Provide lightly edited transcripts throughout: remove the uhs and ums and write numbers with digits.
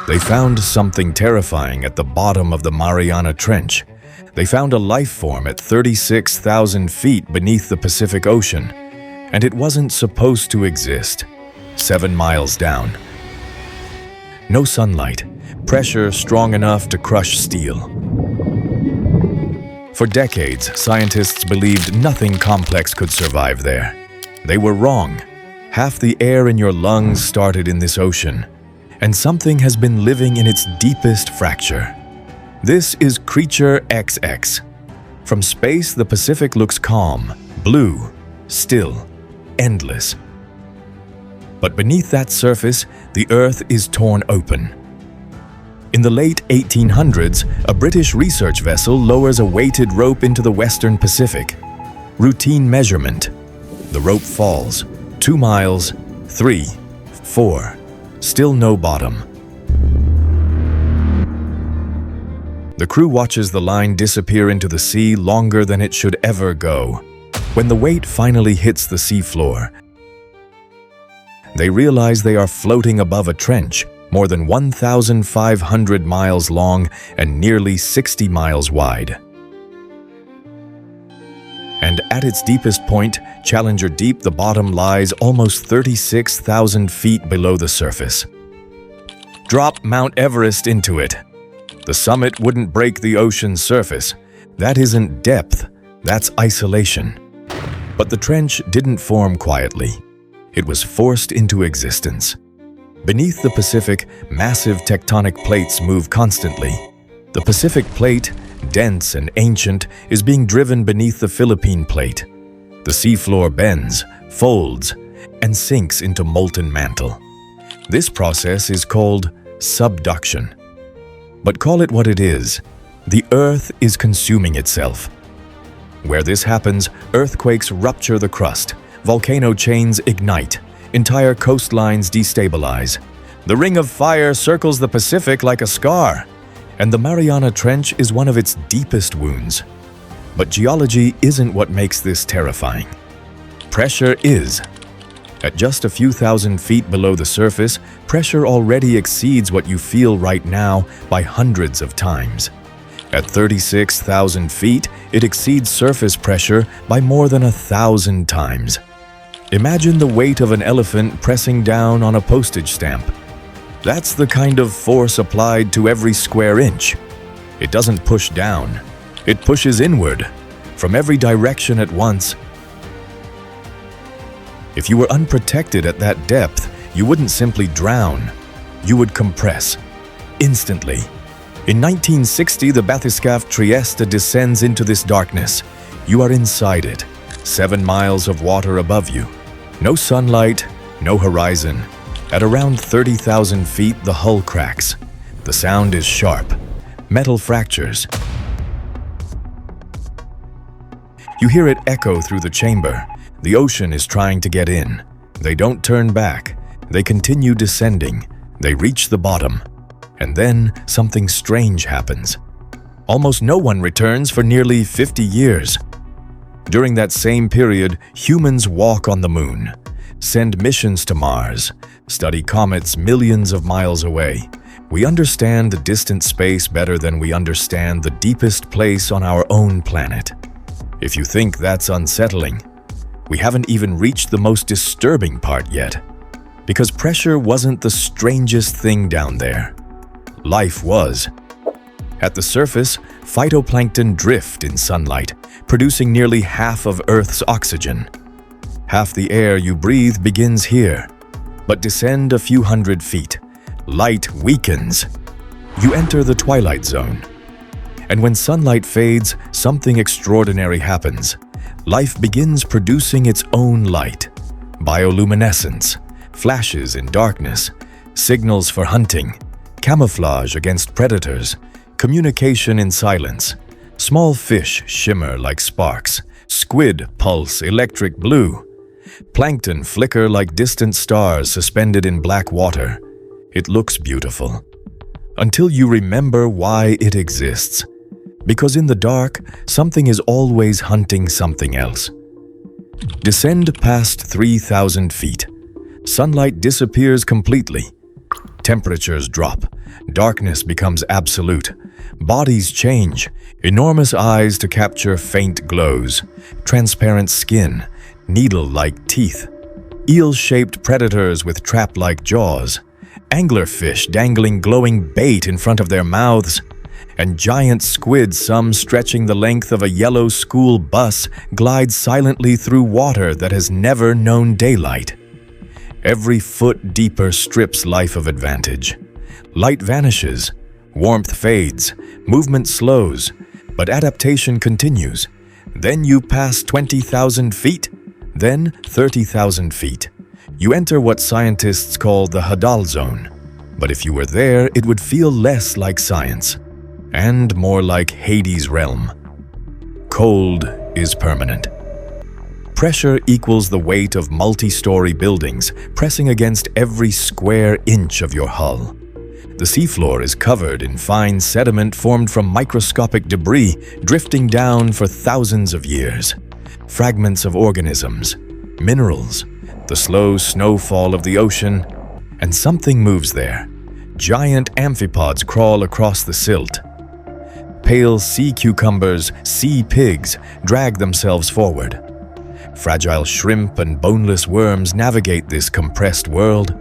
They found something terrifying at the bottom of the Mariana Trench. They found a life form at 36,000 feet beneath the Pacific Ocean, and it wasn't supposed to exist. 7 miles down. No sunlight, pressure strong enough to crush steel. For decades, scientists believed nothing complex could survive there. They were wrong. Half the air in your lungs started in this ocean, and something has been living in its deepest fracture. This is CreatureXX. From space, the Pacific looks calm, blue, still, endless. But beneath that surface, the Earth is torn open. In the late 1800s, a British research vessel lowers a weighted rope into the western Pacific. Routine measurement. The rope falls. 2 miles, 3, 4. Still no bottom. The crew watches the line disappear into the sea longer than it should ever go. When the weight finally hits the seafloor, they realize they are floating above a trench more than 1,500 miles long and nearly 60 miles wide. And at its deepest point, Challenger Deep, the bottom lies almost 36,000 feet below the surface. Drop Mount Everest into it. The summit wouldn't break the ocean's surface. That isn't depth, that's isolation. But the trench didn't form quietly. It was forced into existence. Beneath the Pacific, massive tectonic plates move constantly. The Pacific Plate, dense and ancient, is being driven beneath the Philippine Plate. The seafloor bends, folds, and sinks into molten mantle. This process is called subduction. But call it what it is, the Earth is consuming itself. Where this happens, earthquakes rupture the crust, volcano chains ignite, entire coastlines destabilize. The Ring of Fire circles the Pacific like a scar, and the Mariana Trench is one of its deepest wounds. But geology isn't what makes this terrifying. Pressure is. At just a few thousand feet below the surface, pressure already exceeds what you feel right now by hundreds of times. At 36,000 feet, it exceeds surface pressure by more than 1,000 times. Imagine the weight of an elephant pressing down on a postage stamp. That's the kind of force applied to every square inch. It doesn't push down. It pushes inward, from every direction at once. If you were unprotected at that depth, you wouldn't simply drown. You would compress, instantly. In 1960, the bathyscaphe Trieste descends into this darkness. You are inside it, 7 miles of water above you. No sunlight, no horizon. At around 30,000 feet, the hull cracks. The sound is sharp. Metal fractures. You hear it echo through the chamber. The ocean is trying to get in. They don't turn back. They continue descending. They reach the bottom. And then something strange happens. Almost no one returns for nearly 50 years. During that same period, humans walk on the moon, send missions to Mars, study comets millions of miles away. We understand the distant space better than we understand the deepest place on our own planet. If you think that's unsettling, we haven't even reached the most disturbing part yet. Because pressure wasn't the strangest thing down there. Life was. At the surface, phytoplankton drift in sunlight, producing nearly half of Earth's oxygen. Half the air you breathe begins here. But descend a few hundred feet. Light weakens. You enter the twilight zone. And when sunlight fades, something extraordinary happens. Life begins producing its own light. Bioluminescence, flashes in darkness, signals for hunting, camouflage against predators, communication in silence. Small fish shimmer like sparks, squid pulse electric blue. Plankton flicker like distant stars suspended in black water. It looks beautiful. Until you remember why it exists. Because in the dark, something is always hunting something else. Descend past 3,000 feet. Sunlight disappears completely. Temperatures drop. Darkness becomes absolute. Bodies change. Enormous eyes to capture faint glows. Transparent skin. Needle-like teeth. Eel-shaped predators with trap-like jaws. Anglerfish dangling glowing bait in front of their mouths. And giant squid, some stretching the length of a yellow school bus, glide silently through water that has never known daylight. Every foot deeper strips life of advantage. Light vanishes, warmth fades, movement slows, but adaptation continues. Then you pass 20,000 feet, then 30,000 feet. You enter what scientists call the Hadal Zone. But if you were there, it would feel less like science, and more like Hades' realm. Cold is permanent. Pressure equals the weight of multi-story buildings pressing against every square inch of your hull. The seafloor is covered in fine sediment formed from microscopic debris drifting down for thousands of years. Fragments of organisms, minerals, the slow snowfall of the ocean, and something moves there. Giant amphipods crawl across the silt. Pale sea cucumbers, sea pigs, drag themselves forward. Fragile shrimp and boneless worms navigate this compressed world.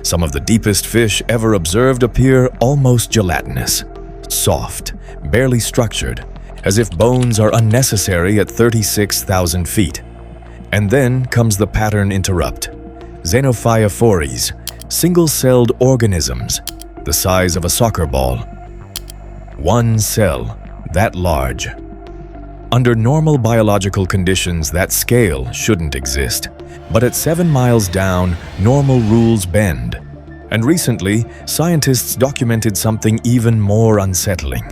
Some of the deepest fish ever observed appear almost gelatinous, soft, barely structured, as if bones are unnecessary at 36,000 feet. And then comes the pattern interrupt. Xenophyophores, single-celled organisms, the size of a soccer ball. One cell, that large. Under normal biological conditions, that scale shouldn't exist. But at 7 miles down, normal rules bend. And recently, scientists documented something even more unsettling.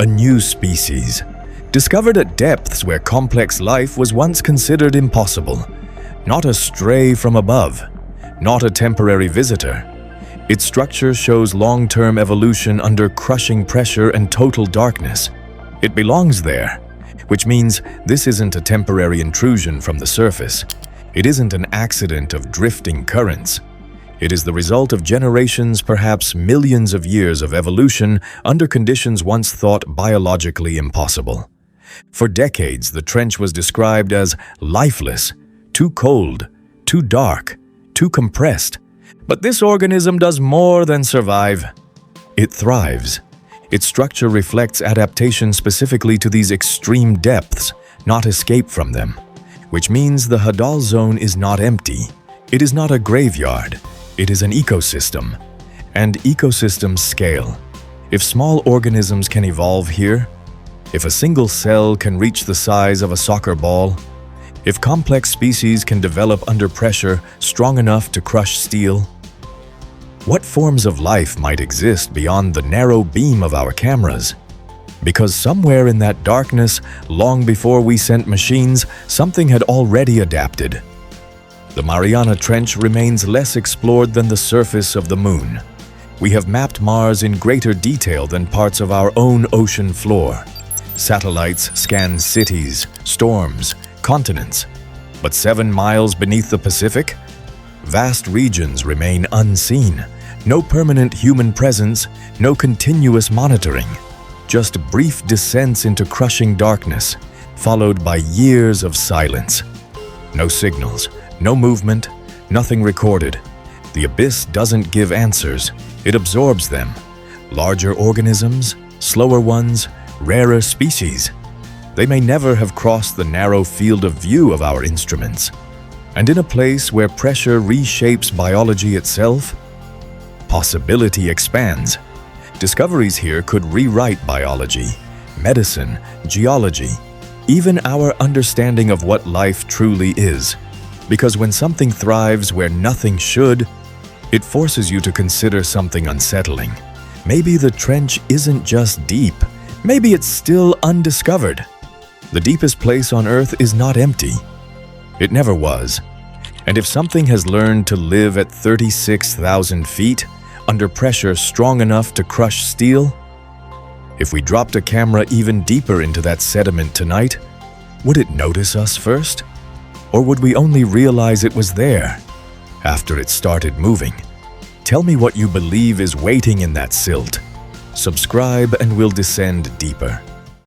A new species, discovered at depths where complex life was once considered impossible. Not a stray from above, not a temporary visitor. Its structure shows long-term evolution under crushing pressure and total darkness. It belongs there, which means this isn't a temporary intrusion from the surface. It isn't an accident of drifting currents. It is the result of generations, perhaps millions of years of evolution under conditions once thought biologically impossible. For decades, the trench was described as lifeless, too cold, too dark, too compressed. But this organism does more than survive. It thrives. Its structure reflects adaptation specifically to these extreme depths, not escape from them. Which means the Hadal Zone is not empty. It is not a graveyard. It is an ecosystem. And ecosystems scale. If small organisms can evolve here, if a single cell can reach the size of a soccer ball, if complex species can develop under pressure strong enough to crush steel, what forms of life might exist beyond the narrow beam of our cameras? Because somewhere in that darkness, long before we sent machines, something had already adapted. The Mariana Trench remains less explored than the surface of the Moon. We have mapped Mars in greater detail than parts of our own ocean floor. Satellites scan cities, storms, continents. But 7 miles beneath the Pacific? Vast regions remain unseen. No permanent human presence, no continuous monitoring. Just brief descents into crushing darkness, followed by years of silence. No signals, no movement, nothing recorded. The abyss doesn't give answers, it absorbs them. Larger organisms, slower ones, rarer species. They may never have crossed the narrow field of view of our instruments. And in a place where pressure reshapes biology itself, possibility expands. Discoveries here could rewrite biology, medicine, geology, even our understanding of what life truly is. Because when something thrives where nothing should, it forces you to consider something unsettling. Maybe the trench isn't just deep, maybe it's still undiscovered. The deepest place on Earth is not empty. It never was. And if something has learned to live at 36,000 feet, under pressure strong enough to crush steel, if we dropped a camera even deeper into that sediment tonight, would it notice us first? Or would we only realize it was there after it started moving? Tell me what you believe is waiting in that silt. Subscribe and we'll descend deeper.